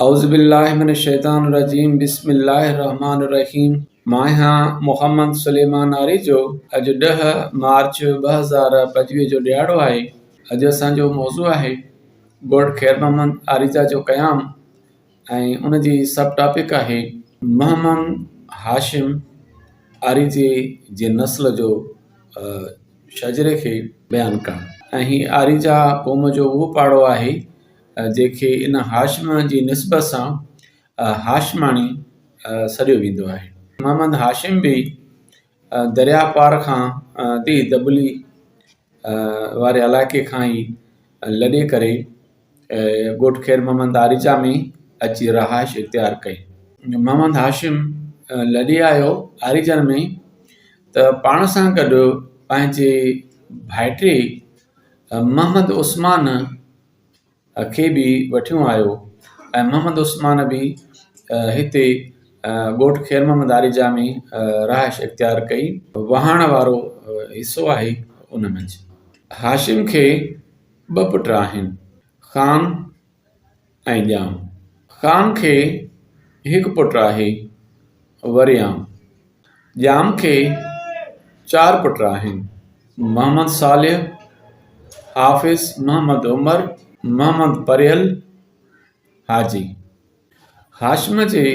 औज़ुबिल्लाहिमिनश्शैतानिर्रजीम बिस्मिल्लाहिर्रहमानिर्रहीम। मां आहियां मोहम्मद सुलेमान आरिजो। अॼु 10 मार्च 2025 जो ॾियारो आहे। अॼु असांजो मौज़ू आहे ॻोठ ख़ैर मोहम्मद आरिजा जो क़याम ऐं उन जी सब टॉपिक आहे मोहम्मद हाशिम आरिजे जे नस्ल जो शजरे खे बयानु करणु। ऐं हीअ आरिजा क़ौम जो उहो पाड़ो आहे जंहिंखे इन हाशिम जी निस्बत सां हाशिमाणी सॾियो वेंदो आहे। मोहम्मद हाशिम बि दरिया पार खां दी दबली वारे इलाइक़े खां ई लॾे करे ॻोठ ख़ैर मोहम्मद आरिजा में अची रहाइश इख़्तियार कई। मोहम्मद हाशिम लॾे आयो आरिजन में त पाण सां गॾु पंहिंजे भाइटे मोहम्मद उस्मान खे बि वठियो आयो ऐं मोहम्मद उस्मान बि हिते ॻोठ ख़ैर मोहम्मद आरिजा में रहाइश इख़्तियार कई। वहाण वारो हिसो आहे उन मंझि। हाशिम खे 2 पुट आहिनि, ख़ान ऐं ॼाम। ख़ान खे 1 पुटु आहे वरियाम। ॼाम खे 4 पुट आहिनि, मोहम्मद सालिह, हाफ़िज़, मोहम्मद उमर, मोहम्मद परियल, हाजी। हाशिम जे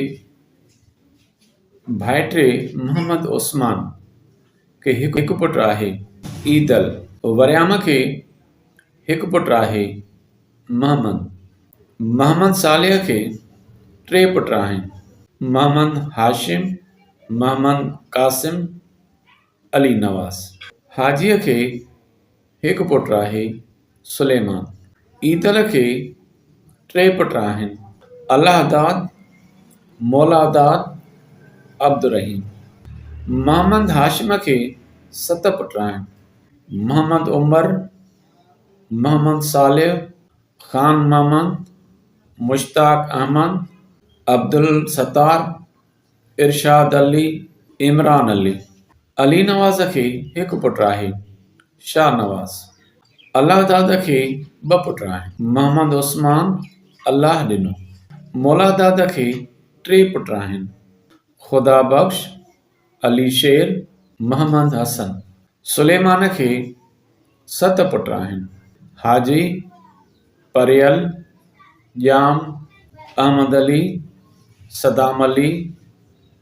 भाइटे मोहम्मद उस्मान खे 1 पुटु आहे ईदल। वरियाम खे 1 पुटु आहे मोहम्मद सालिह खे 3 पुट आहिनि, मोहम्मद हाशिम, मोहम्मद कासिम, अली नवाज़। हाजीअ खे 1 पुटु आहे सुलेमान। ईदल खे 3 पुट आहिनि, अल्लाहदाद, मौलादाद, अब्दुर्रहीम। मोहम्मद हाशिम खे 7 पुट आहिनि, मोहम्मद उमर, मोहम्मद सालिह, ख़ान मोहम्मद, मुश्ताक अहमद, अब्दुल सत्तार, इरशाद अली, इमरान अली। अली नवाज़ खे 1 पुटु आहे शाह नवाज़। अल्लाहदाद खे 2 पुट आहिनि, मोहम्मद उस्मान, अल्लाह ॾिनो। मौलादाद खे 3 पुट आहिनि, ख़ुदा बख़्श, अली शेर, मोहम्मद हसन। सुलेमान खे 7 पुट आहिनि, हाजी, परियल, ॼाम, अहमद अली, सदाम अली,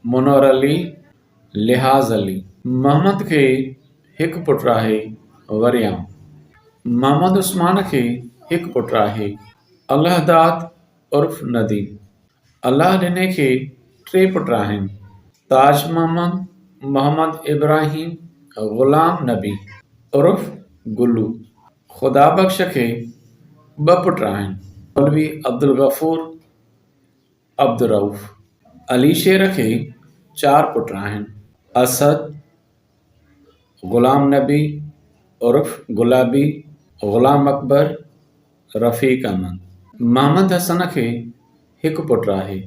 मुनवर अली, लिहाज़ अली। मोहम्मद खे 1 पुटु आहे वरियाम। मोहम्मद उस्मान खे 1 पुटु आहे अल्लाहदाद उर्फ़ नदीम। अल्लाह ॾिने खे 3 पुट आहिनि, ताज मोहम्मद, मोहम्मद इब्राहिम, ग़ुलाम नबी उर्फ़ गुल्लू। ख़ुदा बख़्श खे 2 पुट आहिनि, मौलवी अब्दुल गफ़ूर, अब्दुर्रऊफ़। अली शेर खे 4 पुट आहिनि, असद, ग़ुलाम नबी उर्फ़ गुलाबी, ग़ुलाम अकबर, रफ़ीक अहमद। मोहम्मद हसन खे 1 पुटु आहे,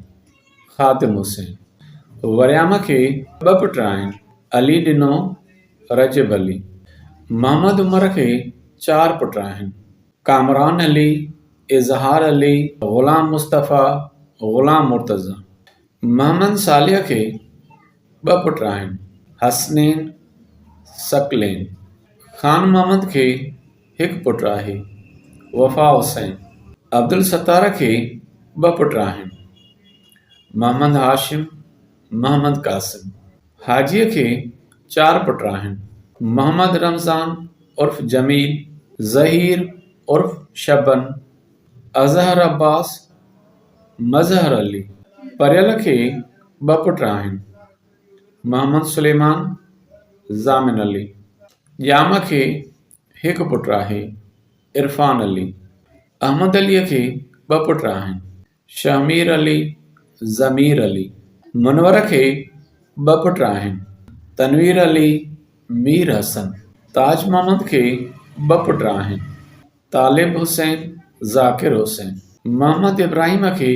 ख़ातिम हुसैन। वरियाम खे 2 पुट आहिनि, अली ॾिनो, रजब अली। मोहम्मद उमर खे 4 पुट आहिनि, कामरान अली, इज़हार अली, ग़ुलाम मुस्तफ़ा, ग़ुलाम मुर्तज़ा। मोहम्मद सालिह खे 2 पुट आहिनि, हसनैन, सकलैन। ख़ान मोहम्मद खे 1 पुटु आहे, वफ़ा हुसैन। अब्दुल सत्तार खे 2 पुट आहिनि, मोहम्मद हाशिम, मोहम्मद कासिम। हाजीअ खे 4 पुट आहिनि, मोहम्मद रमज़ान उर्फ़ जमील, ज़हीर उर्फ़ शबन, अज़हर अब्बास, मज़हर अली। परियल खे 2 पुट आहिनि, मोहम्मद सुलेमान, ज़ामिन अली। ॼाम खे 1 पुटु आहे, इरफ़ान अली। अहमद अलीअ खे 2 पुट आहिनि, शमीर अली, ज़मीर अली। मुनवर खे 2 पुट आहिनि, तनवीर अली, मीर हसन। ताज मोहम्मद खे 2 पुट आहिनि, तालिब हुसैन, ज़ाकिर हुसैन। मोहम्मद इब्राहिम खे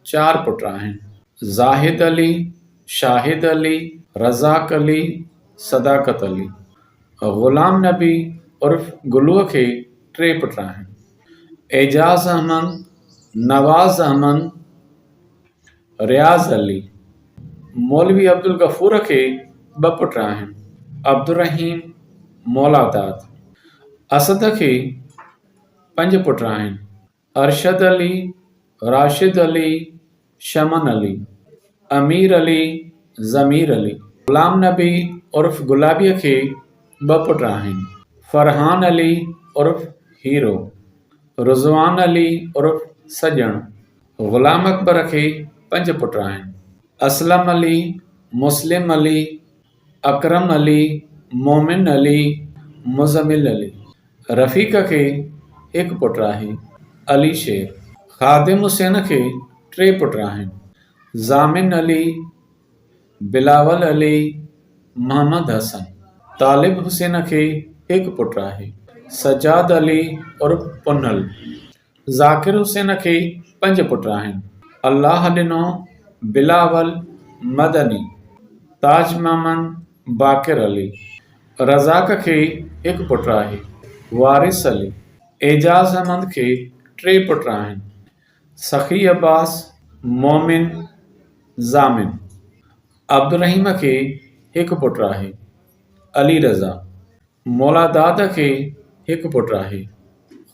4 पुट आहिनि, ज़ाहिद अली, शाहिद अली, रज़ाक अली, सदाकत अली। ग़ुलाम नबी उर्फ़ गुल्लूअ खे 3 पुट आहिनि, एजाज़ अहमद, नवाज़ अहमद, रियाज़ अली। मौलवी अब्दुल गफ़ूर खे 2 पुट आहिनि, अब्दुल रहीम मौलादाद। असद खे 5 पुट आहिनि, अरशद अली, राशिद अली, शमन अली, अमीर अली, ज़मीर अली। ग़ुलाम नबी उर्फ़ गुलाबीअ खे 2 पुट आहिनि, फ़रहान अली उर्फ़ हीरो, रुज़वान अली उर्फ़ सॼण। ग़ुलाम अकबर खे 5 पुट आहिनि, असलम अली, मुस्लिम अली, अकरम अली, मोमिन अली, मुज़मिल अली। रफ़ीक खे 1 पुट आहे, अली शेर। ख़ादिम हुसैन खे 3 पुट आहिनि, ज़ामिन अली, बिलावल अली, मोहम्मद हसन। तालिब हुसैन खे 1 पुट आहे, सजाद अली उर्फ़ पुनल। ज़ाकिर हुसैन खे 5 पुट आहिनि, अल्लाह ॾिनो, बिलावल, मदनी, ताज मामन, बाक़िर अली। रज़ाक खे 1 पुट आहे, वारिस अली। एजाज़ अहमद खे 3 पुट आहिनि, सखी अब्बास, मोमिन, ज़ामिन। अब्दुल रहीम खे 1 पुट आहे, अली रज़ा। मौलादाद खे 1 पुट आहे,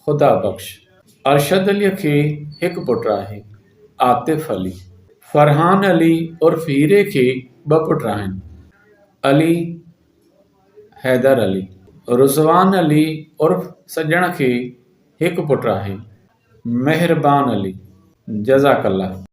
ख़ुदा बख़्श। अरशद अलीअ खे 1 पुट आहे, आतिफ़ अली। फ़रहान अली उर्फ़ हीरे खे 2 पुट आहिनि, अली, हैदर अली। रुज़वान अली उर्फ़ सॼण खे 1 पुट आहे, मेहरबान अली। जज़ाकल्लाह।